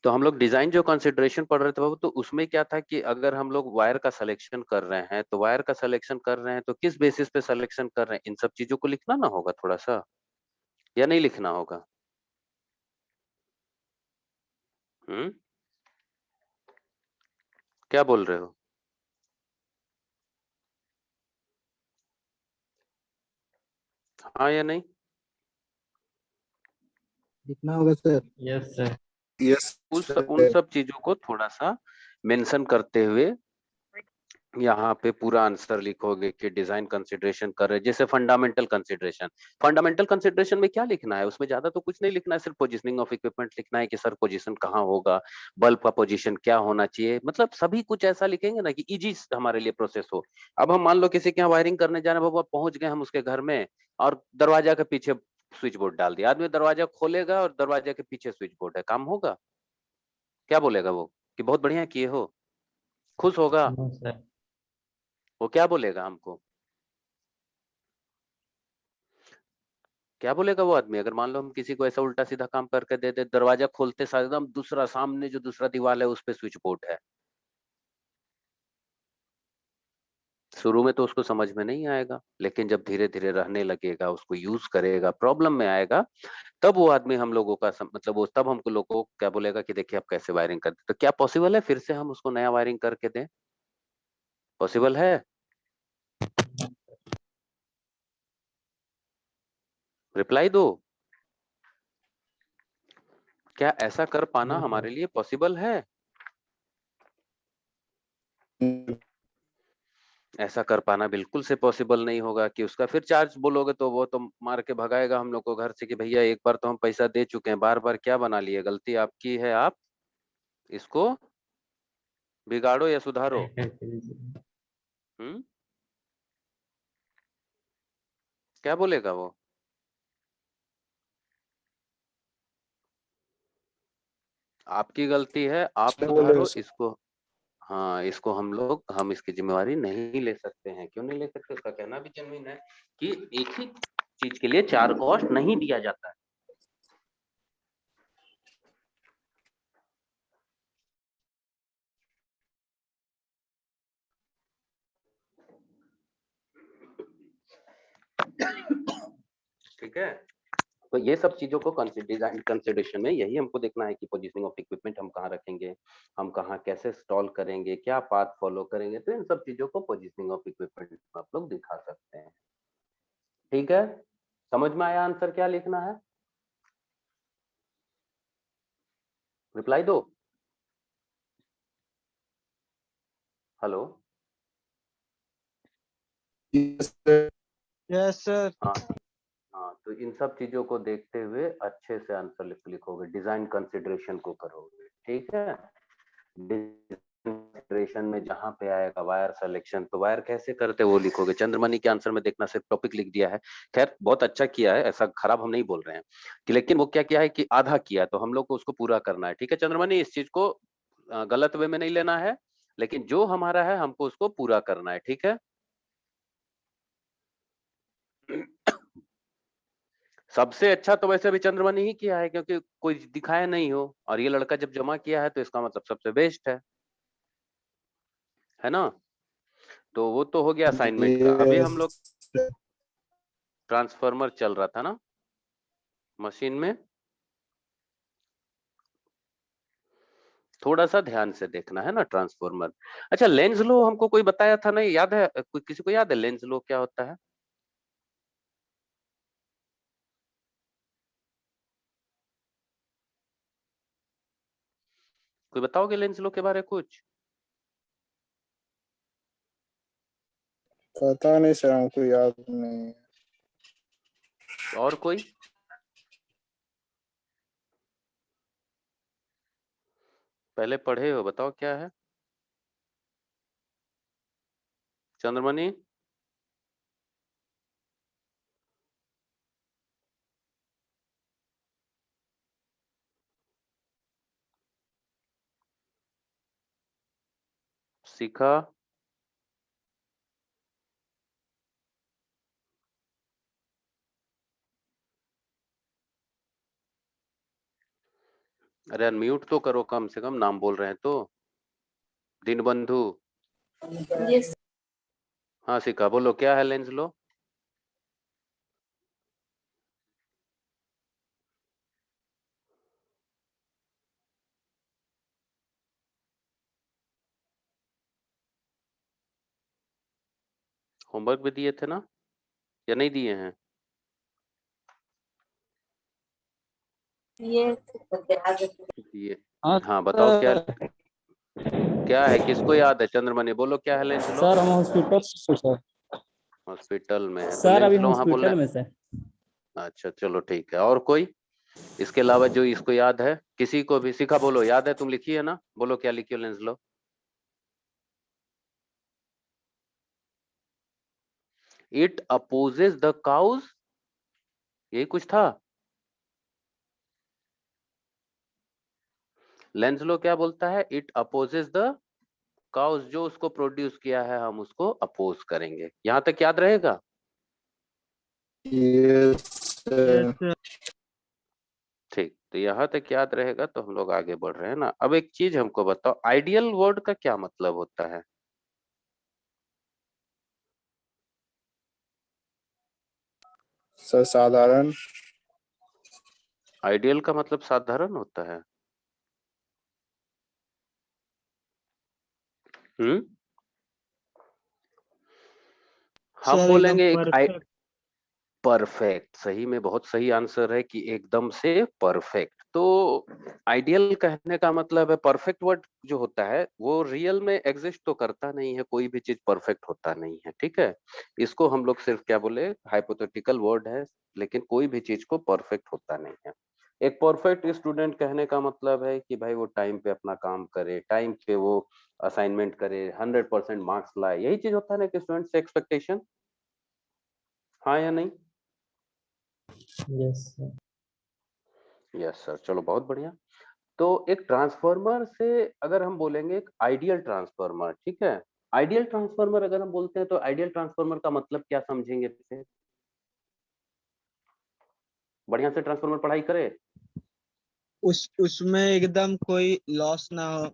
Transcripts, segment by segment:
तो हम लोग डिजाइन जो कंसिडरेशन पढ़ रहे थे बाबू, तो उसमें क्या था कि अगर हम लोग वायर का सिलेक्शन कर रहे हैं, तो वायर का सिलेक्शन कर रहे हैं तो किस बेसिस पे सिलेक्शन कर रहे हैं, इन सब चीजों को लिखना ना होगा थोड़ा सा, या नहीं लिखना होगा? हम्म, क्या बोल रहे हो? हाँ या नहीं? लिखना होगा सर। Yes sir. यस उन सर। सब चीजों को थोड़ा सा मेंशन करते हुए यहाँ पे पूरा आंसर लिखोगे कि डिजाइन कंसिडरेशन कर रहे, जैसे फंडामेंटल कंसिडरेशन। फंडामेंटल कंसिडरेशन में क्या लिखना है, उसमें ज्यादा तो कुछ नहीं लिखना है, सिर्फ पोजीशनिंग ऑफ इक्विपमेंट लिखना है कि सर पोजीशन कहाँ होगा, बल्ब का पोजीशन क्या होना चाहिए, मतलब सभी कुछ ऐसा लिखेंगे ना कि इजी हमारे लिए प्रोसेस हो। अब हम मान लो किसी के यहाँ वायरिंग करने जाना, बाबा पहुंच गए हम उसके घर में, और दरवाजा के पीछे स्विच बोर्ड डाल दिया, आदमी दरवाजा खोलेगा और दरवाजा के पीछे स्विच बोर्ड है, काम होगा? क्या बोलेगा वो कि बहुत बढ़िया किए हो? खुश होगा? No sir. वो क्या बोलेगा हमको? क्या बोलेगा वो आदमी? अगर मान लो हम किसी को ऐसा उल्टा सीधा काम करके दे दे, दरवाजा खोलते साथ एकदम दूसरा सामने जो दूसरा दीवार है उस पे स्विच बोर्ड है, शुरू में तो उसको समझ में नहीं आएगा, लेकिन जब धीरे धीरे रहने लगेगा, उसको यूज करेगा, प्रॉब्लम में आएगा, तब वो आदमी हम लोगों का मतलब वो तब हमको लोगों को क्या बोलेगा कि देखिए आप कैसे वायरिंग करते, तो क्या पॉसिबल है फिर से हम उसको नया वायरिंग करके दें? पॉसिबल है? रिप्लाई दो। क्या ऐसा कर पाना नो हमारे सर। लिए पॉसिबल है? ऐसा कर पाना बिल्कुल से पॉसिबल नहीं होगा कि उसका फिर चार्ज बोलोगे तो वो तो मार के भगाएगा हम लोग को घर से कि भैया एक बार तो हम पैसा दे चुके हैं, बार बार क्या बना लिए, गलती आपकी है, आप इसको बिगाड़ो या सुधारो। सही करके दीजिए। हम्म, क्या बोलेगा वो? आपकी गलती है, आप क्या बोलेगा सुधारो सर? इसको। हाँ, इसको हम इसकी जिम्मेवारी नहीं ले सकते हैं। क्यों नहीं ले सकते? उसका कहना भी जेन्युइन है कि एक ही चीज के लिए चार कॉस्ट नहीं दिया जाता है। ठीक है, तो ये सब चीजों को डिजाइन कंसिडरेशन में यही हमको देखना है कि पोजीशनिंग ऑफ इक्विपमेंट हम कहाँ रखेंगे, हम कहाँ कैसे इंस्टॉल करेंगे, क्या पाथ फॉलो करेंगे, तो इन सब चीजों को पोजीशनिंग ऑफ इक्विपमेंट में आप लोग दिखा सकते हैं। ठीक है, समझ में आया आंसर क्या लिखना है? रिप्लाई दो। Hello. Yes sir. Yes sir. हाँ, हाँ, तो इन सब चीजों को देखते हुए अच्छे से आंसर लिखोगे, डिजाइन कंसिडरेशन को करोगे। ठीक है, कंसिडरेशन में जहां पे आएगा वायर सिलेक्शन, तो वायर कैसे करते वो लिखोगे। चंद्रमणि के आंसर में देखना सिर्फ टॉपिक लिख दिया है, खैर बहुत अच्छा किया है, ऐसा खराब हम नहीं बोल रहे हैं कि, लेकिन वो क्या किया है कि आधा किया, तो हम लोग को उसको पूरा करना है। ठीक है चंद्रमणि, इस चीज को गलत वे में नहीं लेना है, लेकिन जो हमारा है हमको उसको पूरा करना है। ठीक है, सबसे अच्छा तो वैसे भी चंद्रमणि ही किया है, क्योंकि कोई दिखाया नहीं हो, और ये लड़का जब जमा किया है तो इसका मतलब सबसे बेस्ट है ना? तो वो तो हो गया असाइनमेंट का। अभी हम लोग यस सर। ट्रांसफार्मर चल रहा था ना मशीन में, थोड़ा सा ध्यान से देखना है ना ट्रांसफार्मर। अच्छा, लेंज लो हमको कोई बताया था, नहीं याद है? कोई किसी को याद है लेंज लो क्या होता है? कोई बताओगे लेंज लो के बारे में कुछ? पता नहीं सर, हमको याद नहीं है। और कोई? पहले पढ़े हो, बताओ क्या है चंद्रमणि? सीखा? अरे अनम्यूट तो करो, कम से कम नाम बोल रहे हैं तो। दीनबंधु। यस हाँ शिखा बोलो, क्या है लेंस लो? होमवर्क भी दिए थे ना, या नहीं दिए हैं? ये दिए। हाँ हाँ बताओ क्या, सर। क्या है, किसको याद है? चंद्रमणि बोलो क्या है लेंस लो? सर हम हॉस्पिटल से सर। हॉस्पिटल में है तो सर अभी लेंस लो वहां बोलना हॉस्पिटल में से। है। अच्छा चलो ठीक है, और कोई इसके अलावा जो इसको याद है? किसी को भी? शिखा बोलो, याद है, तुम लिखी है ना, बोलो क्या लिखी हो Lenz law? It opposes the cause, यही कुछ था। लेंस लो क्या बोलता है? इट अपोजेस द काउज, जो उसको प्रोड्यूस किया है हम उसको अपोज करेंगे। यहां तक याद रहेगा? Yes sir. ठीक, तो यहाँ तक याद रहेगा तो हम लोग आगे बढ़ रहे हैं ना। अब एक चीज हमको बताओ, आइडियल वर्ड का क्या मतलब होता है? सर साधारण। आइडियल का मतलब साधारण होता है। हम्म, हम सर एकदम बोलेंगे एक परफेक्ट। परफेक्ट। सही में बहुत सही आंसर है कि एकदम से परफेक्ट। तो आइडियल कहने का मतलब है, परफेक्ट वर्ड जो होता है वो रियल में एग्जिस्ट तो करता नहीं है, कोई भी चीज परफेक्ट होता नहीं है, ठीक है। इसको हम लोग सिर्फ क्या बोले, हाइपोथेटिकल वर्ड है, लेकिन कोई भी चीज को परफेक्ट होता नहीं है। एक परफेक्ट स्टूडेंट कहने का मतलब है कि भाई वो टाइम पे अपना काम करे, टाइम पे वो असाइनमेंट करे, 100% मार्क्स लाए, यही चीज होता है ना कि स्टूडेंट से एक्सपेक्टेशन। हाँ या नहीं? Yes sir. यस सर, चलो बहुत बढ़िया। तो एक ट्रांसफार्मर से अगर हम बोलेंगे, एक आइडियल ट्रांसफार्मर, ठीक है। आइडियल ट्रांसफार्मर अगर हम बोलते हैं तो आइडियल ट्रांसफार्मर का मतलब क्या समझेंगे फिर? बढ़िया से ट्रांसफार्मर पढ़ाई करे। उसमें एकदम कोई लॉस ना हो।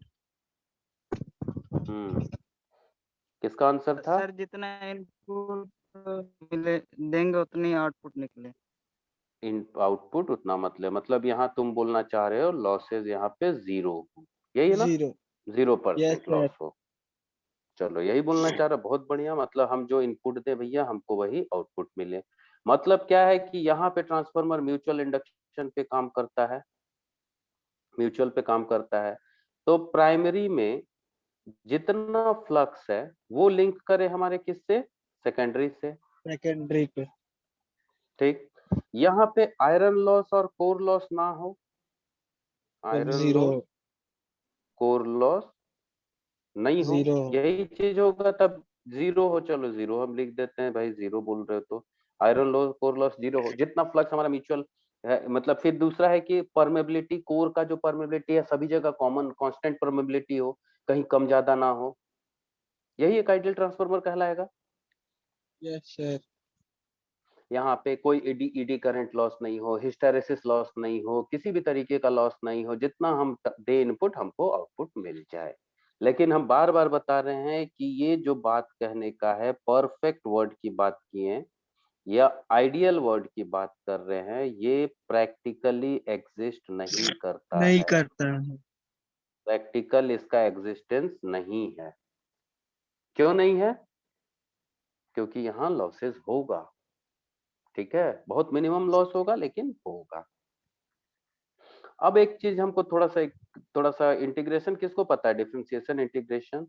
किसका आंसर था? सर जितना इनपुट मिले देंगे उतनी आउटपुट निकले। इन आउटपुट उतना मतलब यहाँ तुम बोलना चाह रहे हो लॉसेज यहाँ पे जीरो हो, यही है ना? जीरो। Yes 0% sir. लॉस हो। चलो यही बोलना चाह रहा, बहुत बढ़िया। मतलब हम जो इनपुट दे भैया हमको वही आउटपुट मिले। मतलब क्या है कि यहाँ पे ट्रांसफार्मर म्यूचुअल इंडक्शन पे काम करता है, म्यूचुअल पे काम करता है। तो प्राइमरी में जितना फ्लक्स है वो लिंक करे हमारे किससे? सेकेंडरी से। सेकेंडरी पे। ठीक, यहाँ पे आयरन लॉस और कोर लॉस ना हो, तब iron zero. Loss core loss नहीं हो, जीरो। यही चीज होगा तब जीरो हो। चलो जीरो हम लिख देते हैं भाई, जीरो बोल रहे हो तो iron loss core loss zero हो, जितना फ्लक्स हमारा म्यूचुअल है। मतलब फिर दूसरा है कि परमेबिलिटी, कोर का जो परमेबिलिटी है सभी जगह कॉमन कांस्टेंट परमेबिलिटी हो, कहीं कम ज्यादा ना हो, यही एक आइडियल ट्रांसफार्मर कहलाएगा। Yes sir. यहाँ पे कोई ईडी करंट लॉस नहीं हो, हिस्टैरिसीस लॉस नहीं हो, किसी भी तरीके का लॉस नहीं हो, जितना हम दे इनपुट हमको आउटपुट मिल जाए। लेकिन हम बार बार बता रहे हैं कि ये जो बात कहने का है, परफेक्ट वर्ड की बात किए या आइडियल वर्ड की बात कर रहे हैं, ये प्रैक्टिकली एग्जिस्ट नहीं करता नहीं है। करता है। प्रैक्टिकल इसका एग्जिस्टेंस नहीं है। क्यों नहीं है? क्योंकि यहाँ लॉसेस होगा, ठीक है, बहुत मिनिमम लॉस होगा लेकिन होगा। अब एक चीज हमको थोड़ा सा इंटीग्रेशन किसको पता है? Differentiation integration.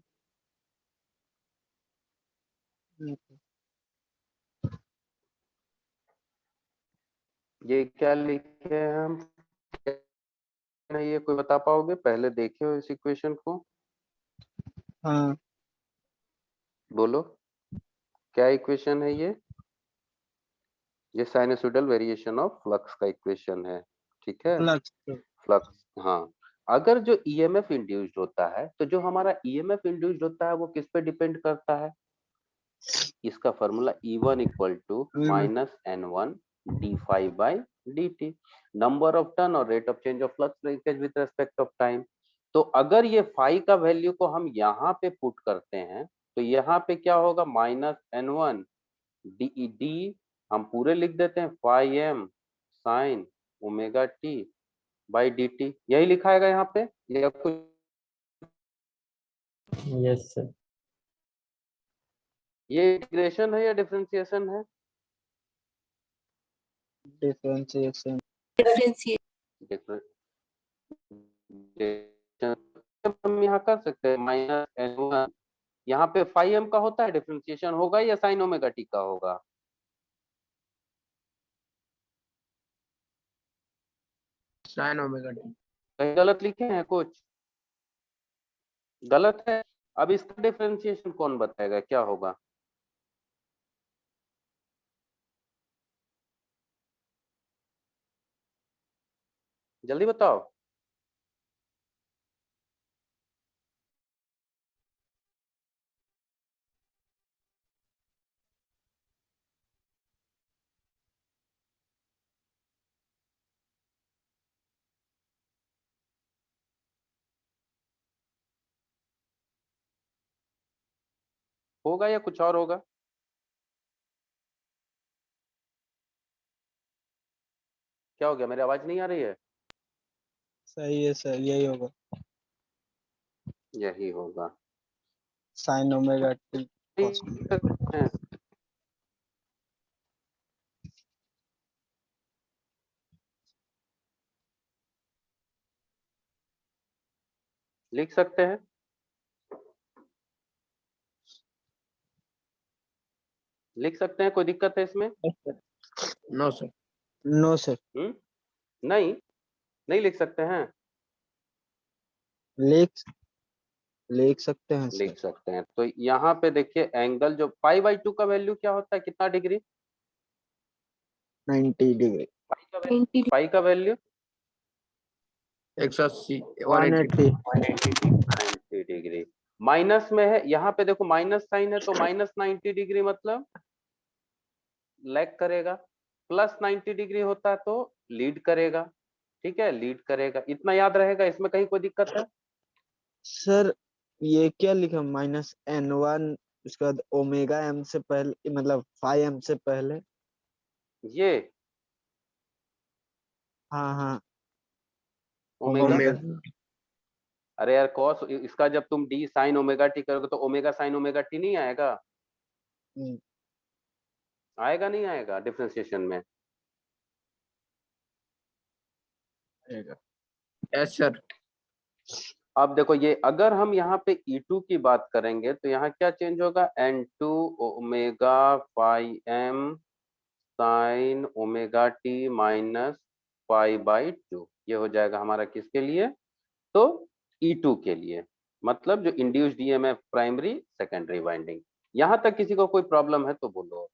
ये क्या लिखे हैं हम? नहीं, ये कोई बता पाओगे? पहले देखे हो इस इक्वेशन को? हाँ। बोलो क्या इक्वेशन है ये? ये साइनसोइडल वेरिएशन ऑफ फ्लक्स का इक्वेशन है, ठीक है। फ्लक्स। फ्लक्स, हाँ। अगर जो ईएमएफ इंड्यूस्ड होता है तो जो हमारा ईएमएफ इंड्यूस्ड होता है वो किस पे डिपेंड करता है? इसका formula E1 equal to minus N1 d phi by dt, number of turn और rate of change of flux linkage with respect of time. तो अगर ये फाई का वैल्यू को हम यहाँ पे पुट करते हैं तो यहाँ पे क्या होगा, -n1 डी, हम पूरे लिख देते हैं phi m sine omega t by dt, यही लिखाएगा यहाँ पे या कुछ? Yes, sir. ये इंटीग्रेशन है या डिफरेंशिएशन है? differentiation, differentiate, हम यहाँ कर सकते हैं -n1, यहाँ पे फाई m का होता है डिफरेंशिएशन, होगा या साइन ओमेगा t का होगा? sin omega t, कहीं गलत लिखे हैं, कुछ गलत है? अब इसका डिफरेंशिएशन कौन बताएगा क्या होगा? जल्दी बताओ। होगा या कुछ और होगा? क्या हो गया, मेरी आवाज नहीं आ रही है? सही है सर, यही होगा, यही होगा। sin omega t cos omega। लिख सकते हैं, लिख सकते हैं, कोई दिक्कत है इसमें? नो सर, नो सर, नहीं, नहीं लिख सकते हैं? लिख लिख सकते हैं लिख सर, सकते हैं। तो यहाँ पे देखिए एंगल जो π/2 का वैल्यू क्या होता है, कितना डिग्री? 90 डिग्री, पाई का वैल्यू 180 180 90 डिग्री। माइनस में है, यहाँ पे देखो माइनस साइन है तो -90 डिग्री मतलब लैग करेगा, +90 डिग्री होता है तो लीड करेगा। ठीक है, लीड करेगा, इतना याद रहेगा, इसमें कहीं कोई दिक्कत है? सर ये क्या लिखा, -n1 उसके बाद ओमेगा m से पहले, मतलब फाई m से पहले। ये हाँ हाँ, ओमेगा, ओमेगा, अरे यार कॉस, इसका जब तुम d साइन ओमेगा टी करोगे तो ओमेगा साइन ओमेगा टी नहीं आएगा? आएगा नहीं आएगा डिफरेंशिएशन में? Yes sir. अब देखो ये अगर हम यहाँ पे E2 की बात करेंगे तो यहाँ क्या चेंज होगा, n2 omega phi m sine omega T minus π/2, ये हो जाएगा हमारा किसके लिए, तो E2 के लिए, मतलब जो induced EMF primary secondary winding. यहाँ तक किसी को कोई प्रॉब्लम है तो बोलो।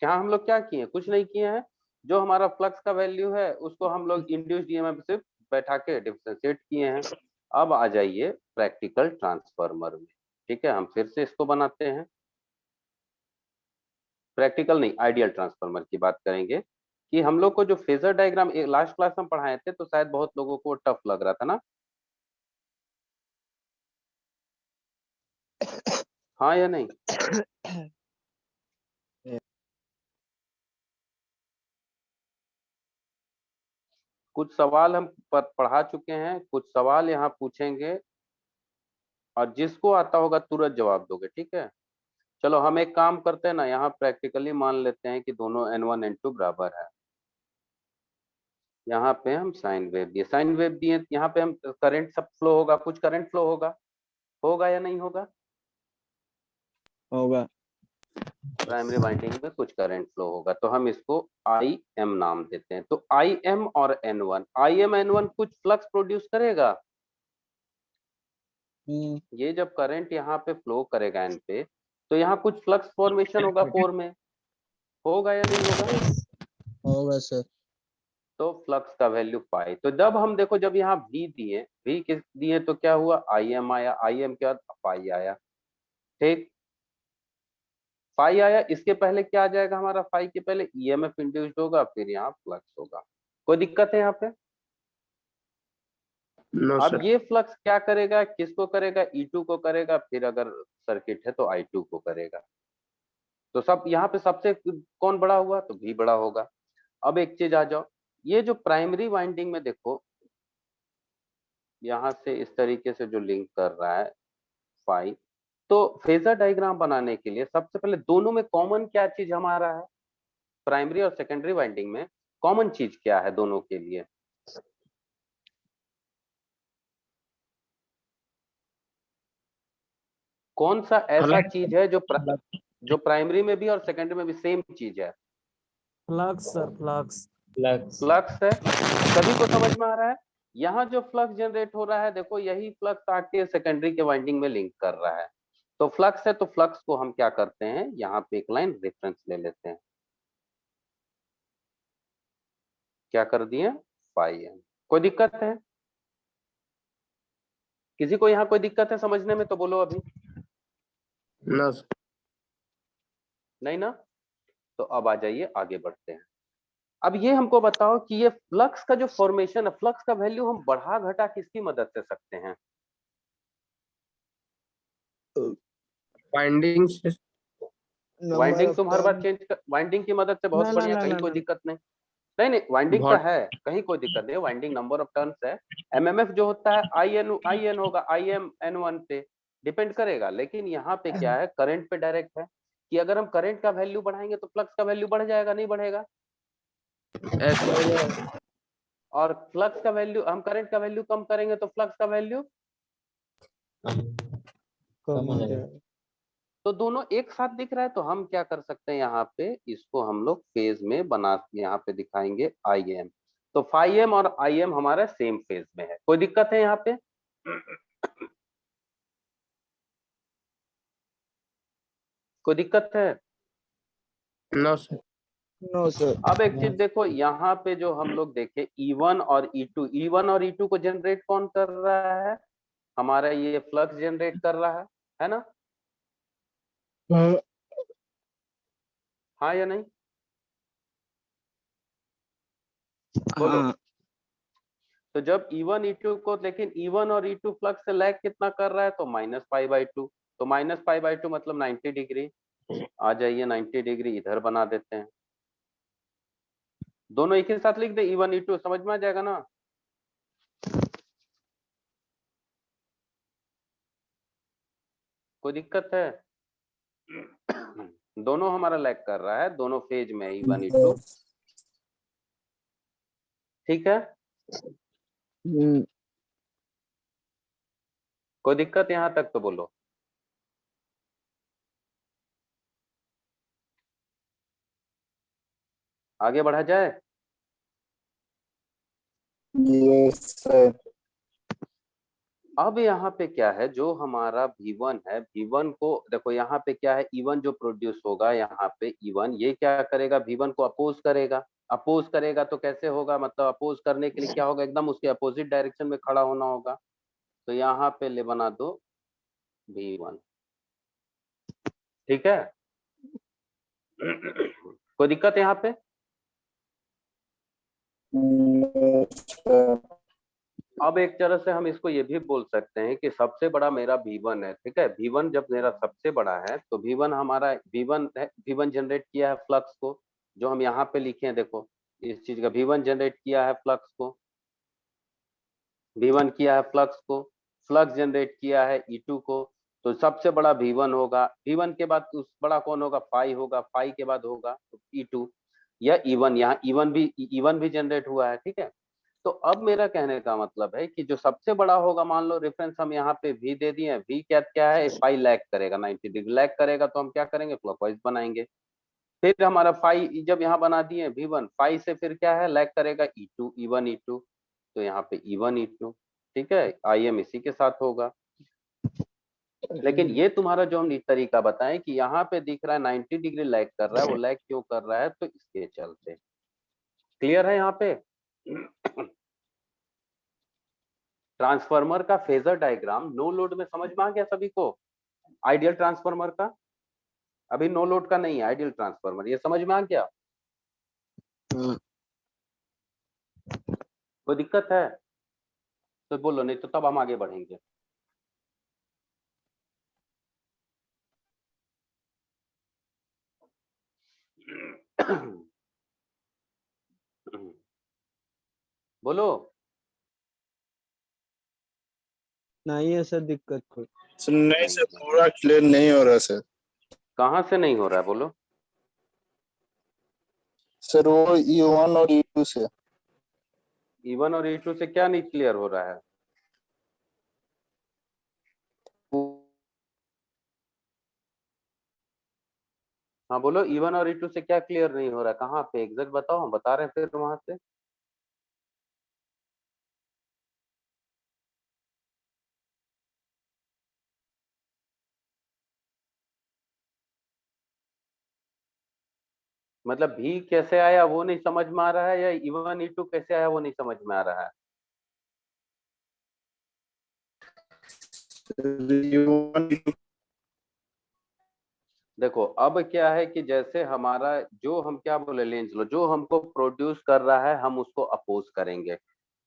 यहाँ हम लोग क्या किए, कुछ नहीं किए हैं, जो हमारा फ्लक्स का वैल्यू है उसको हम लोग इंड्यूस्ड ईएमएफ से बैठा के डिफरेंशिएट किए हैं। अब आ जाइए प्रैक्टिकल ट्रांसफार्मर में। ठीक है, हम फिर से इसको बनाते हैं, प्रैक्टिकल नहीं आइडियल ट्रांसफार्मर की बात करेंगे कि हम लोग को जो फेजर डायग्राम लास्ट क्लास में पढ़ाए थे तो शायद बहुत लोगों को टफ लग रहा था ना? हाँ या नहीं? कुछ सवाल हम पढ़ा चुके हैं, कुछ सवाल यहाँ पूछेंगे और जिसको आता होगा तुरंत जवाब दोगे। ठीक है, चलो हम एक काम करते हैं ना, यहाँ प्रैक्टिकली मान लेते हैं कि दोनों n1 n2 बराबर है। यहाँ पे हम साइन वेव दिए, साइन वेव दिए, यहाँ पे हम करंट सब फ्लो होगा, कुछ करंट फ्लो होगा, होगा या नहीं होगा? होगा, प्राइमरी वाइंडिंग में कुछ करंट फ्लो होगा, तो हम इसको IM नाम देते हैं। तो IM और N1, IM N1 कुछ फ्लक्स प्रोड्यूस करेगा। ये जब करंट यहाँ पे फ्लो करेगा N पे तो यहाँ कुछ फ्लक्स फॉर्मेशन होगा कोर में, होगा या नहीं होगा? होगा सर, तो फ्लक्स का वैल्यू पाई। तो जब हम देखो जब यहाँ v दिए, v किस दिए तो क्या हुआ, im आया, im के बाद पाई आया, ठीक। फाई आया, इसके पहले क्या आ जाएगा हमारा, फाई के पहले ईएमएफ इंड्यूस्ड होगा, फिर यहाँ फ्लक्स होगा। कोई दिक्कत है यहाँ पे? नो अब सर। ये फ्लक्स क्या करेगा, किसको करेगा, E2 को करेगा, फिर अगर सर्किट है तो I2 को करेगा। तो सब यहाँ पे सबसे कौन बड़ा हुआ, तो V बड़ा होगा। अब एक चीज आ जाओ, ये जो प्राइमरी वाइंडिंग में देखो यहाँ से इस तरीके से जो लिंक कर रहा है फाई, तो फेजर डायग्राम बनाने के लिए सबसे पहले दोनों में कॉमन क्या चीज हमारा है, प्राइमरी और सेकेंडरी वाइंडिंग में कॉमन चीज क्या है दोनों के लिए? कौन सा ऐसा चीज है जो प्राइमरी में भी और सेकेंडरी में भी सेम चीज है? Flux sir, flux flux flux है। सभी को समझ में आ रहा है? यहाँ जो फ्लक्स जनरेट हो रहा है देखो, यही फ्लक्स आके सेकेंडरी के वाइंडिंग में लिंक कर रहा है। तो फ्लक्स है, तो फ्लक्स को हम क्या करते हैं, यहाँ पे एक लाइन रेफरेंस ले लेते हैं। क्या कर दिए, फाई एम। कोई दिक्कत है? किसी को यहाँ कोई दिक्कत है समझने में तो बोलो अभी। नो नहीं ना? तो अब आ जाइए आगे बढ़ते हैं। अब ये हमको बताओ कि ये फ्लक्स का जो फॉर्मेशन है, फ्लक्स का वैल्यू हम बढ़ा घटा किसकी मदद से सकते हैं? वाइंडिंग से। वाइंडिंग तुम हर बार चेंज कर, वाइंडिंग की मदद से बहुत बढ़िया, कहीं कोई दिक्कत नहीं। नहीं नहीं, वाइंडिंग तो है, कहीं कोई दिक्कत नहीं, वाइंडिंग नंबर ऑफ टर्न्स है। एमएमएफ जो होता है आई एन होगा, आई एम एन वन पे डिपेंड करेगा। लेकिन यहाँ पे क्या है, करंट पे डायरेक्ट है कि अगर हम करंट का वैल्यू बढ़ाएंगे तो फ्लक्स का वैल्यू बढ़ जाएगा, नहीं बढ़ेगा? और फ्लक्स का वैल्यू, हम करंट का वैल्यू कम करेंगे तो फ्लक्स का वैल्यू, कम हो जाएगा। तो दोनों एक साथ दिख रहा है। तो हम क्या कर सकते हैं, यहाँ पे इसको हम लोग फेज में बना, यहाँ पे दिखाएंगे आई एम। तो फाई एम और आई एम हमारा सेम फेज में है। कोई दिक्कत है यहाँ पे? कोई दिक्कत है? No sir. No sir. अब एक चीज देखो, यहाँ पे जो हम लोग देखे E1 और E2, E1 और E2 को जनरेट कौन कर रहा है, हमारा ये फ्लक्स जनरेट कर रहा है ना? हाँ या नहीं, बोलो। हाँ। तो जब E1 E2 को, लेकिन E1 और E2 फ्लक्स से लैग कितना कर रहा है, तो -π/2। तो -π/2 मतलब 90 डिग्री। आ जाइए 90 डिग्री इधर बना देते हैं, दोनों एक ही साथ लिख दे, E1 E2, समझ में आ जाएगा ना? कोई दिक्कत है? दोनों हमारा लैग कर रहा है, दोनों फेज में E1 E2, ठीक है। कोई दिक्कत यहाँ तक तो बोलो। आगे बढ़ा जाए? Yes sir. अब यहाँ पे क्या है, जो हमारा V1 है, V1 को देखो, यहाँ पे क्या है, E1 जो प्रोड्यूस होगा, यहाँ पे E1 ये क्या करेगा, V1 को अपोज करेगा। अपोज करेगा तो कैसे होगा, मतलब अपोज करने के लिए क्या होगा, एकदम उसके अपोजिट डायरेक्शन में खड़ा होना होगा। तो यहाँ पे ले बना दो V1, ठीक है। कोई दिक्कत है यहाँ पे? अब एक तरह से हम इसको ये भी बोल सकते हैं कि सबसे बड़ा मेरा V1 है, ठीक है। V1 जब मेरा सबसे बड़ा है तो V1 हमारा, V1 है, V1 जनरेट किया है फ्लक्स को, जो हम यहाँ पे लिखे हैं, देखो इस चीज का, V1 जनरेट किया है फ्लक्स को, V1 किया है फ्लक्स को, फ्लक्स जनरेट किया है E2 को। तो सबसे बड़ा V1 होगा, V1 के बाद उस बड़ा कौन होगा, फाई होगा, फाई के बाद होगा E2 या E1। यहाँ E1 भी जनरेट हुआ है, ठीक है। तो अब मेरा कहने का मतलब है कि जो सबसे बड़ा होगा, मान लो रेफरेंस हम यहाँ पे V दे दिए, V क्या क्या है, फाई लैग करेगा, 90 डिग्री लैग करेगा, तो हम क्या करेंगे, क्लॉकवाइज बनाएंगे। फिर हमारा फाई जब यहाँ बना दिए V1, फाई से फिर क्या है, लैग करेगा E2, E1 E2, तो यहाँ पे E1 E2, ठीक है। IM इसी के साथ होगा। लेकिन ये तुम्हारा जो हम तरीका बताएं कि यहाँ पे दिख रहा है 90 डिग्री लैग कर रहा है, वो लैग क्यों कर रहा है, तो इसके चलते। क्लियर है यहाँ पे? ट्रांसफार्मर का फेजर डायग्राम नो लोड में समझ में आ गया सभी को? आइडियल ट्रांसफार्मर का, अभी नो लोड का नहीं है, आइडियल ट्रांसफार्मर, ये समझ में आ गया? कोई दिक्कत है तो बोलो, नहीं तो तब हम आगे बढ़ेंगे। बोलो। नहीं है सर दिक्कत कोई। सर नहीं सर, पूरा क्लियर नहीं हो रहा सर। कहाँ से नहीं हो रहा है बोलो? सर वो E1 और E2 से। E1 और E2 से क्या नहीं क्लियर हो रहा है? हाँ बोलो, E1 और E2 से क्या क्लियर नहीं हो रहा है? कहाँ पे एग्जैक्ट बताओ, हम बता रहे हैं फिर वहां से। मतलब भी कैसे आया वो नहीं समझ में आ रहा है, या E1 E2 कैसे आया वो नहीं समझ में आ रहा है? देखो अब क्या है कि जैसे हमारा जो हम क्या बोले, लेंस लो, जो हमको प्रोड्यूस कर रहा है हम उसको अपोज करेंगे।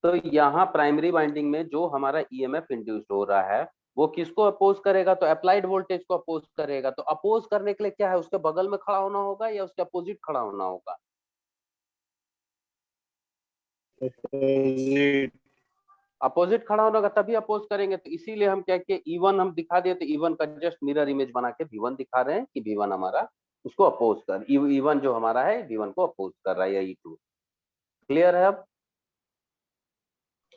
तो यहाँ प्राइमरी वाइंडिंग में जो हमारा ईएमएफ इंड्यूस्ड हो रहा है वो किसको अपोज करेगा? तो अप्लाइड वोल्टेज को अपोज करेगा। तो अपोज करने के लिए क्या है, उसके बगल में खड़ा होना होगा या उसके अपोजिट खड़ा होना होगा? अपोजिट खड़ा होना होगा तभी अपोज करेंगे। तो इसीलिए हम क्या किए, E1 हम दिखा दिए, तो E1 का जस्ट मिरर इमेज बना के V1 दिखा रहे हैं कि V1 हमारा उसको अपोज कर, E1 जो हमारा है V1 को अपोज कर रहा है, या E2। क्लियर है अब?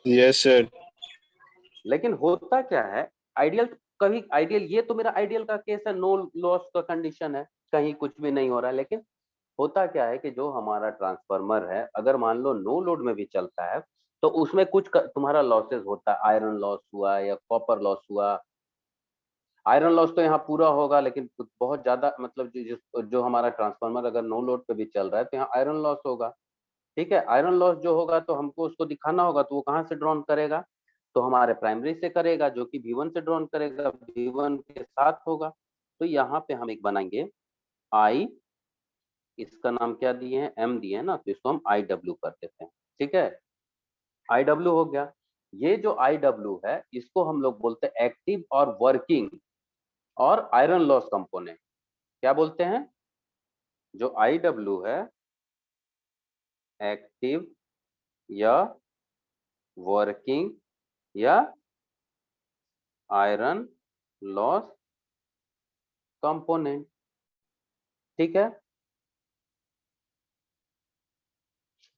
Yes sir. लेकिन होता क्या है, आइडियल, कभी आइडियल, ये तो मेरा आइडियल का केस है, नो लॉस का कंडीशन है, कहीं कुछ भी नहीं हो रहा है। लेकिन होता क्या है कि जो हमारा ट्रांसफार्मर है अगर मान लो नो लोड में भी चलता है तो उसमें कुछ तुम्हारा लॉसेस होता है, आयरन लॉस हुआ या कॉपर लॉस हुआ। आयरन लॉस तो यहाँ पूरा होगा, लेकिन बहुत ज्यादा मतलब जो हमारा ट्रांसफार्मर अगर नो लोड पे भी चल रहा है तो यहाँ आयरन लॉस होगा। ठीक है, आयरन लॉस जो होगा तो हमको उसको दिखाना होगा, तो वो कहाँ से ड्रॉन करेगा? तो हमारे प्राइमरी से करेगा, जो कि V1 से ड्रॉन करेगा, V1 के साथ होगा। तो यहाँ पे हम एक बनाएंगे आई, इसका नाम क्या दिए हैं, M दिए हैं ना, तो इसको हम IW कर देते हैं। ठीक है, IW हो गया। ये जो IW है इसको हम लोग बोलते हैं एक्टिव और वर्किंग और आयरन लॉस कंपोनेंट। क्या बोलते हैं? जो IW है एक्टिव या वर्किंग या आयरन लॉस कंपोनेंट। ठीक है,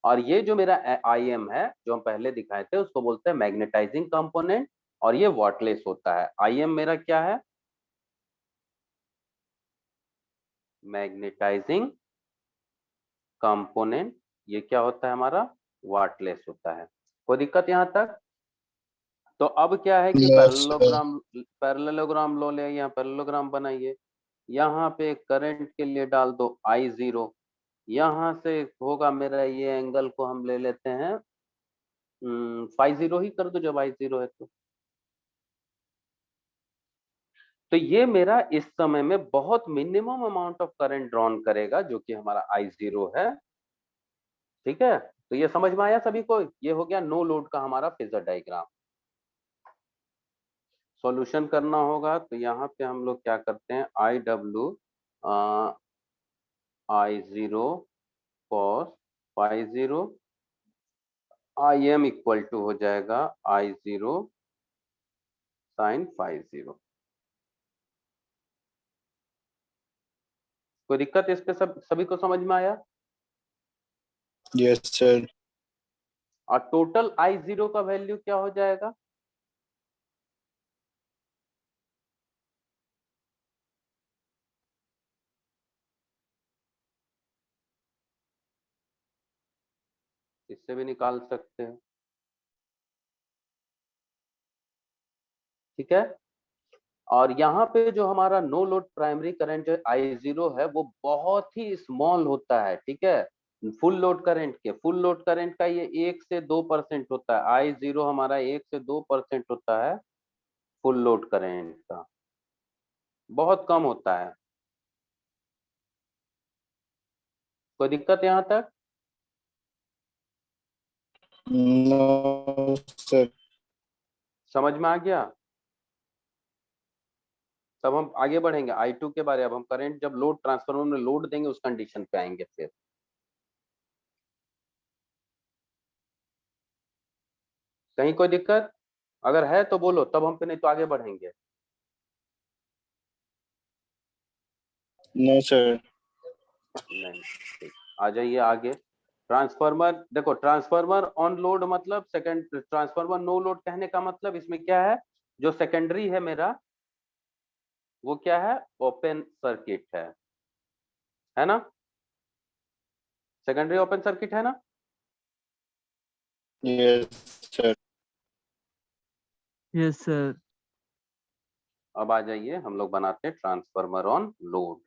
और ये जो मेरा IM है जो हम पहले दिखाए थे उसको बोलते हैं मैग्नेटाइजिंग कंपोनेंट, और ये वाटलेस होता है। IM मेरा क्या है, मैग्नेटाइजिंग कंपोनेंट। ये क्या होता है हमारा, वाटलेस होता है। कोई दिक्कत यहाँ तक? तो अब क्या है कि यस सर। पैरेललोग्राम लो ले, यहाँ पैरेललोग्राम बनाइए। यहाँ पे करंट के लिए डाल दो I0। यहाँ से होगा मेरा, ये एंगल को हम ले लेते हैं फाई 0 ही कर दो जब I0 है तो ये मेरा इस समय में बहुत minimum amount of current drawn करेगा जो कि हमारा I0 है। ठीक है, तो ये समझ में आया सभी को? ये हो गया नो लोड का हमारा फेजर डायग्राम। सॉल्यूशन करना होगा तो यहाँ पे हम लोग क्या करते हैं, IW I0 cos phi 0, IM equal to हो जाएगा I0 sin फाई 0। कोई दिक्कत इस पे? सभी को समझ में आया? Yes sir. और टोटल I0 का वैल्यू क्या हो जाएगा? इससे भी निकाल सकते हैं। ठीक है, और यहाँ पे जो हमारा नो लोड प्राइमरी करंट जो I0 है वो बहुत ही स्मॉल होता है। ठीक है, फुल लोड करंट के, फुल लोड करंट का ये 1 से 2% होता है। I0 हमारा 1 से 2% होता है फुल लोड करंट का, बहुत कम होता है। कोई दिक्कत यहाँ तक? No, sir. समझ में आ गया? तब हम आगे बढ़ेंगे I2 के बारे। अब हम करंट जब लोड ट्रांसफार्मर में लोड देंगे उस कंडीशन पे आएंगे फिर। कहीं कोई दिक्कत अगर है तो बोलो, तब हम पे, नहीं तो आगे बढ़ेंगे। No, sir. नहीं, ठीक, आ जाइए आगे। ट्रांसफार्मर देखो, ट्रांसफार्मर ऑन लोड मतलब सेकंड, ट्रांसफार्मर नो लोड कहने का मतलब इसमें क्या है, जो सेकेंडरी है मेरा वो क्या है, ओपन सर्किट है ना? सेकेंडरी ओपन सर्किट है ना? Yes, sir. Yes sir. अब आ जाइए हम लोग बनाते हैं ट्रांसफार्मर ऑन लोड।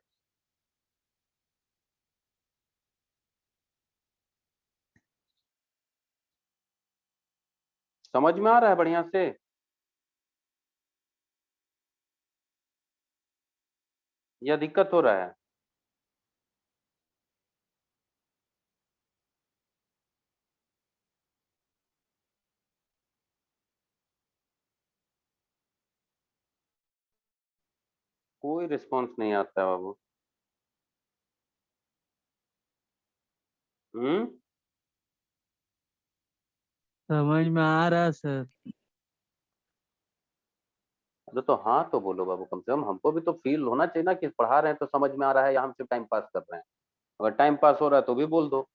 समझ में आ रहा है बढ़िया से? या दिक्कत हो रहा है? कोई रिस्पांस नहीं आता है बाबू। समझ में आ रहा सर। अरे तो हाँ तो बोलो बाबू, कम से कम हमको भी तो फील होना चाहिए ना कि पढ़ा रहे हैं तो समझ में आ रहा है, या हम सिर्फ टाइम पास कर रहे हैं। अगर टाइम पास हो रहा है तो भी बोल दो।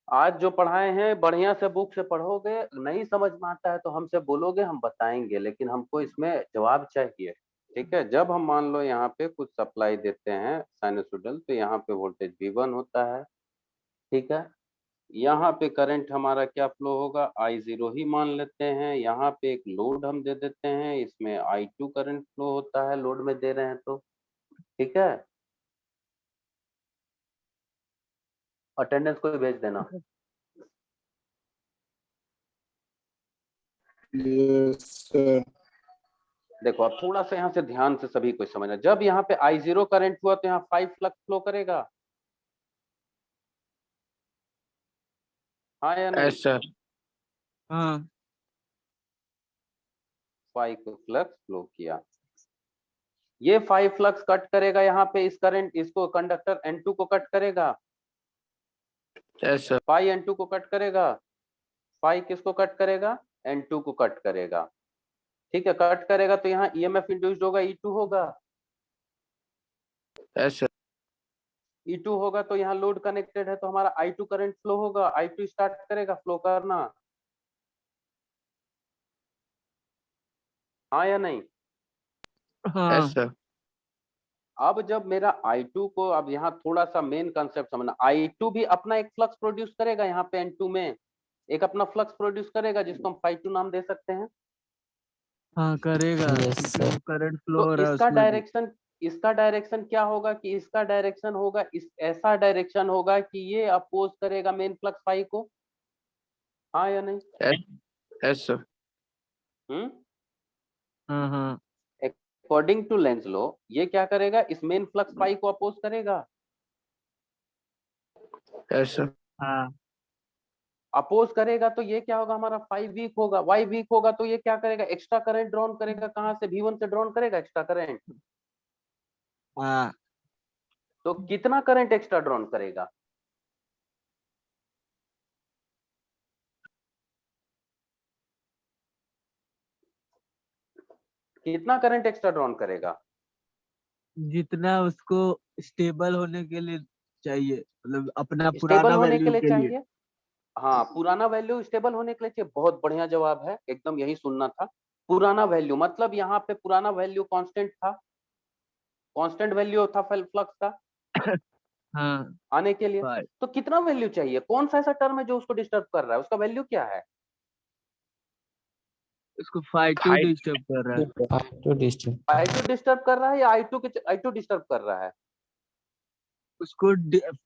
आज जो पढ़ाए हैं बढ़िया से बुक से पढ़ोगे, नहीं समझ में आता है तो हमसे बोलोगे, हम बताएंगे, लेकिन हमको इसमें जवाब चाहिए। ठीक है, जब हम मान लो यहाँ पे कुछ सप्लाई देते हैं साइनसोइडल, तो यहाँ पे वोल्टेज V1 होता है। ठीक है, यहाँ पे करंट हमारा क्या फ्लो होगा, I0 ही मान लेते हैं। यहाँ पे एक लोड हम दे देते हैं, इसमें I2 करंट फ्लो होता है, लोड में दे रहे हैं तो। ठीक है, अटेंडेंस को भी भेज देना। Yes, sir. देखो अब थोड़ा सा यहाँ से ध्यान से सभी को समझना, जब यहाँ पे I0 करंट हुआ तो यहाँ 5 फ्लक्स फ्लो करेगा, हाँ या नहीं? Yes, sir. हाँ 5 फ्लक्स फ्लो किया, ये 5 फ्लक्स कट करेगा यहाँ पे इस करंट, इसको कंडक्टर N2 को कट करेगा, Yes, sir. 5 N2 को कट करेगा, 5 किसको कट करेगा, N2 को कट करेगा। ठीक है, कट करेगा तो यहाँ EMF इंड्यूस्ड होगा, E2 होगा। Yes, sir. E2 होगा तो यहाँ लोड कनेक्टेड है तो हमारा I2 करंट फ्लो होगा, I2 स्टार्ट करेगा फ्लो करना, हाँ या नहीं? हाँ Yes, sir. अब जब मेरा I2 को, अब यहाँ थोड़ा सा मेन कंसेप्ट समझना, I2 भी अपना एक फ्लक्स प्रोड्यूस करेगा, यहाँ पे N2 में एक अपना फ्लक्स प्रोड्यूस करेगा जिसको हम phi2 नाम दे सकते हैं। हाँ करेगा, Yes, क्योंकि sir. करंट फ्लो हो तो रहा है इसका उसमें भी। डायरेक्शन, इसका डायरेक्शन क्या होगा कि इसका डायरेक्शन होगा, इस ऐसा डायरेक्शन होगा कि ये अपोज करेगा मेन फ्लक्स फाई को, हाँ या नहीं? Yes, yes, sir. हाँ हाँ अकॉर्डिंग टू लेंज लॉ ये क्या करेगा, इस मेन फ्लक्स फाई को अपोज करेगा। Yes, sir. हाँ अपोज करेगा तो ये क्या होगा, हमारा फाई वीक होगा, वाई वीक होगा तो ये क्या करेगा, एक्स्ट्रा करंट ड्रॉन करेगा, कहां से, V1 से ड्रॉन करेगा एक्स्ट्रा करंट। हाँ तो कितना करंट एक्स्ट्रा ड्रॉन करेगा, कितना करंट एक्स्ट्रा ड्रॉन करेगा, जितना उसको स्टेबल होने के लिए चाहिए, मतलब अपना स्टेबल पुराना होने के वैल्यू लिए के लिए। चाहिए। हाँ, पुराना वैल्यू स्टेबल होने के लिए चाहिए, बहुत बढ़िया जवाब है, एकदम यही सुनना था। पुराना वैल्यू मतलब यहाँ पे पुराना वैल्यू कांस्टेंट था, कांस्टेंट वैल्यू था फ्लक्स का हाँ आने के लिए। भाई तो कितना वैल्यू चाहिए, कौन सा ऐसा टर्म है जो उसको डिस्टर्ब कर रहा है, उसका वैल्यू क्या है, उसको फाइव टू डिस्टर्ब कर रहा है। I2 डिस्टर्ब I2 डिस्टर्ब कर रहा है या I2 डिस्टर्ब कर रहा है? उसको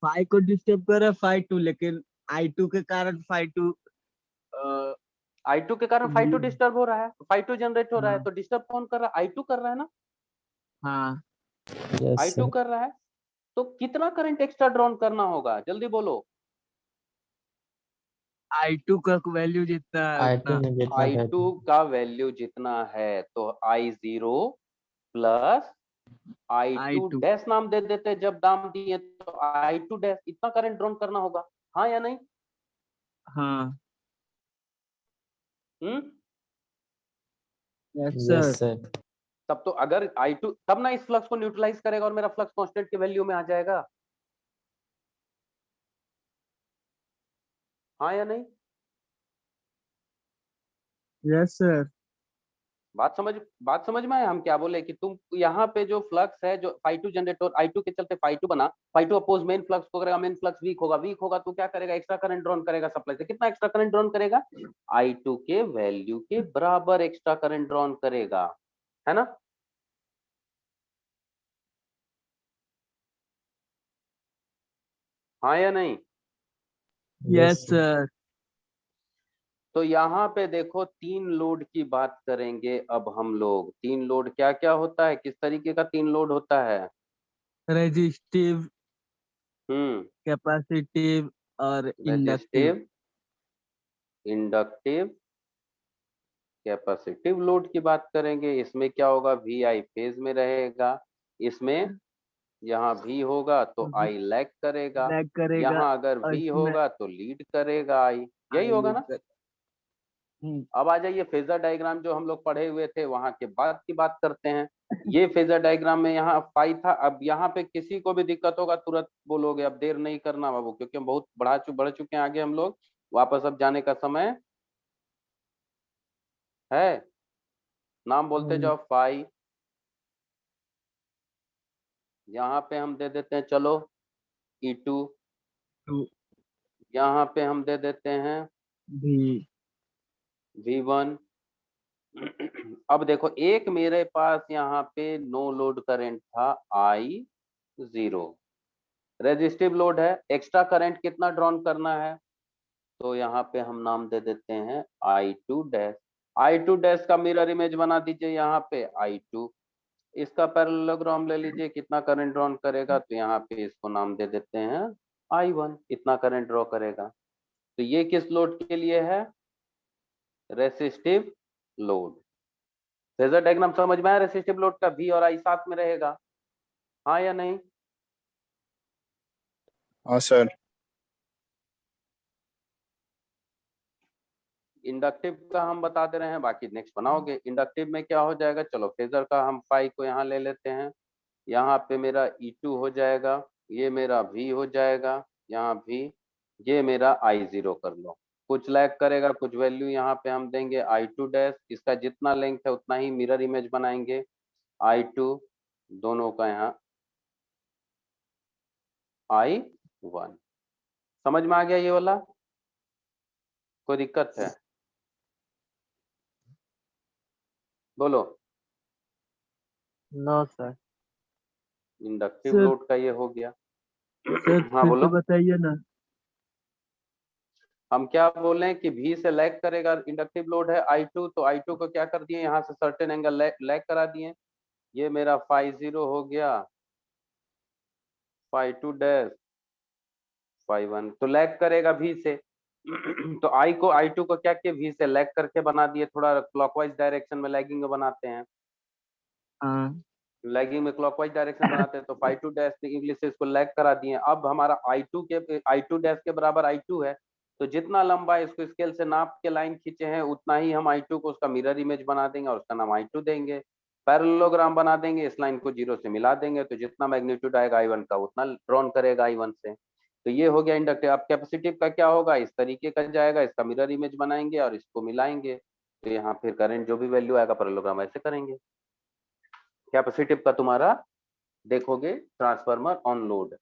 फाइव को डिस्टर्ब कर रहा है फाइव टू, लेकिन I2 के कारण फाइव टू I2 के कारण फाइव टू ये- डिस्टर्ब हो रहा है, फाइव टू जनरेट हो रहा है, हाँ। तो डिस्टर्ब कौन कर रहा है? I2 कर रहा है ना, हाँ यस I2 कर रहा है। तो कितना करंट एक्स्ट्रा ड्रॉन करना होगा, जल्दी बोलो। I2 का वैल्यू जितना है I2 उतना। में जितना I2 का वैल्यू जितना है तो I0 plus I2 I2 dash नाम दे देते हैं, जब दाम दिए तो I2 डैश इतना करंट ड्रॉन करना होगा, हाँ या नहीं? हाँ हम्म यस यस सर। सर तब तो अगर I2 तब ना इस फ्लक्स को न्यूट्रलाइज करेगा और मेरा फ्लक्स कांस्टेंट की वैल्यू में आ जाएगा, हाँ या नहीं? Yes sir. बात समझ में आया हम क्या बोले कि तुम यहाँ पे जो फ्लक्स है, जो फाइव टू जनरेटर I2 के चलते फाइव टू बना, five two oppose main flux को करेगा, मेन फ्लक्स वीक होगा तो क्या करेगा? एक्स्ट्रा करंट ड्रॉन करेगा सप्लाई से। कितना एक्स्ट्रा करंट ड्रॉन करेगा? I2 के वैल्यू के बराबर एक्स्ट्रा करंट ड्रॉन करेगा, है ना? हाँ या नहीं? Yes sir. तो यहाँ पे देखो तीन लोड की बात करेंगे अब हम लोग। तीन लोड क्या क्या होता है, किस तरीके का तीन लोड होता है? रेजिस्टिव, हम्म कैपेसिटिव और inductive. Resistive, inductive, capacitive load की बात करेंगे। इसमें क्या होगा? VI फेज में रहेगा, इसमें यहाँ V होगा तो I लैग करेगा, लैग करेगा यहाँ अगर और V इसमें होगा तो लीड करेगा I, यही I होगा लीड ना? कर। अब आ जाइए फेजर डायग्राम जो हम लोग पढ़े हुए थे वहां के बाद की बात करते हैं। ये फेजर डायग्राम में यहाँ फाई था। अब यहाँ पे किसी को भी दिक्कत होगा तुरंत बोलोगे, अब देर नहीं करना बाबू, क्योंकि हम बहुत बढ़ चुके हैं आगे हम लोग। वापस अब जाने का समय है, नाम बोलते जाओ फाई। यहाँ पे हम दे देते हैं चलो E2, यहाँ पे हम दे देते हैं भी V1। अब देखो एक मेरे पास यहाँ पे नो लोड करंट था I0, रेजिस्टिव लोड है, एक्स्ट्रा करंट कितना ड्रॉन करना है? तो यहाँ पे हम नाम दे देते हैं I2 डैश। I2 डैश का मिरर इमेज बना दीजिए यहाँ पे I2, इसका पैरेललोग्राम ले लीजिए, कितना करंट ड्रॉन करेगा? तो यहाँ पे इसको नाम दे देते हैं I1, इतना करंट ड्रॉ करेगा। तो ये किस लोड के लिए है? Resistive load. फेजर डायग्राम समझ में आया? रेसिस्टिव लोड का V और I साथ में रहेगा, हाँ या नहीं? हाँ सर। इंडक्टिव का हम बता दे रहे हैं, बाकी नेक्स्ट बनाओगे। इंडक्टिव में क्या हो जाएगा? चलो फेजर का हम फाई को यहाँ ले लेते हैं, यहाँ पे मेरा E2 हो जाएगा, ये मेरा V हो जाएगा, यहाँ V, ये मेरा I0 कर लो। कुछ लैग करेगा, कुछ वैल्यू यहाँ पे हम देंगे I2 डैश, इसका जितना लेंथ है उतना ही मिरर इमेज बनाएंगे I2, दोनों का यहाँ I1। समझ में आ गया ये वाला? कोई दिक्कत है? बोलो। No sir. Inductive sir load का ये हो गया। सर हाँ फिर बोलो। से बताइए ना। हम क्या बोले कि V से लैग करेगा, इंडक्टिव लोड है I2, तो I2 को क्या कर दिए? यहाँ से सर्टेन एंगल लैग करा दिए। ये मेरा फाई 0 हो गया, फाई 2 डैश, फाई 1 तो लैग करेगा V से। तो I2 को क्या किया? V से लैग करके बना दिए, थोड़ा क्लॉकवाइज डायरेक्शन में लैगिंग में बनाते हैं। हाँ लैगिंग में क्लॉकवाइज डायरेक्शन बनाते हैं, तो फाई 2 डैश इंग्लिश से इसको लैग करा दिए। अब हमारा I2 डैश के बराबर I2 है, तो जितना लंबा इसको स्केल से नाप के लाइन खींचे हैं उतना ही हम I2 को उसका मिरर इमेज बना देंगे और उसका नाम I2 देंगे। पैरेललोग्राम बना देंगे, इस लाइन को 0 से मिला देंगे, तो जितना मैग्नीट्यूड आएगा I1 का उतना ड्रॉन करेगा I1 से। तो ये हो गया इंडक्टिव। अब कैपेसिटिव का क्या होगा? इस तरीके का जाएगा, इसका मिरर इमेज बनाएंगे और इसको मिलाएंगे, तो यहाँ फिर करंट जो भी वैल्यू आएगा पैरेललोग्राम ऐसे करेंगे। कैपेसिटिव का तुम्हारा देखोगे ट्रांसफार्मर ऑन लोड,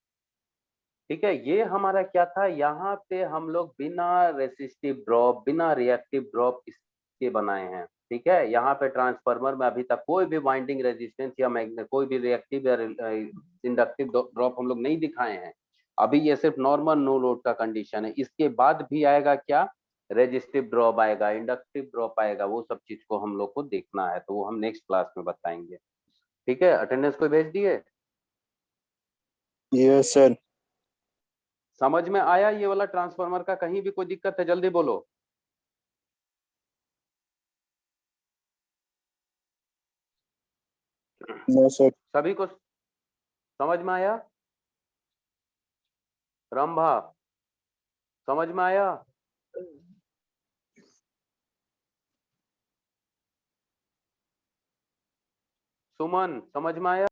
ठीक है। ये हमारा क्या था? यहाँ पे हम लोग बिना रेसिस्टिव ड्रॉप, बिना रिएक्टिव ड्रॉप इसके बनाए हैं। ठीक है, यहाँ पे ट्रांसफार्मर में अभी तक कोई भी वाइंडिंग रेजिस्टेंस या कोई भी रिएक्टिव या इंडक्टिव ड्रॉप हम लोग नहीं दिखाए हैं। अभी ये सिर्फ नॉर्मल नो लोड का कंडीशन है। इसके बाद भी आएगा क्या, रेजिस्टिव ड्रॉप आएगा, इंडक्टिव ड्रॉप आएगा, वो सब चीज को हम लोग को देखना है, तो वो हम नेक्स्ट क्लास में बताएंगे। ठीक है, अटेंडेंस कोई भेज दिए? Yes sir. समझ में आया ये वाला ट्रांसफार्मर का? कहीं भी कोई दिक्कत है जल्दी बोलो। No sir. सभी को समझ में आया? रंभा समझ में आया? सुमन समझ में आया?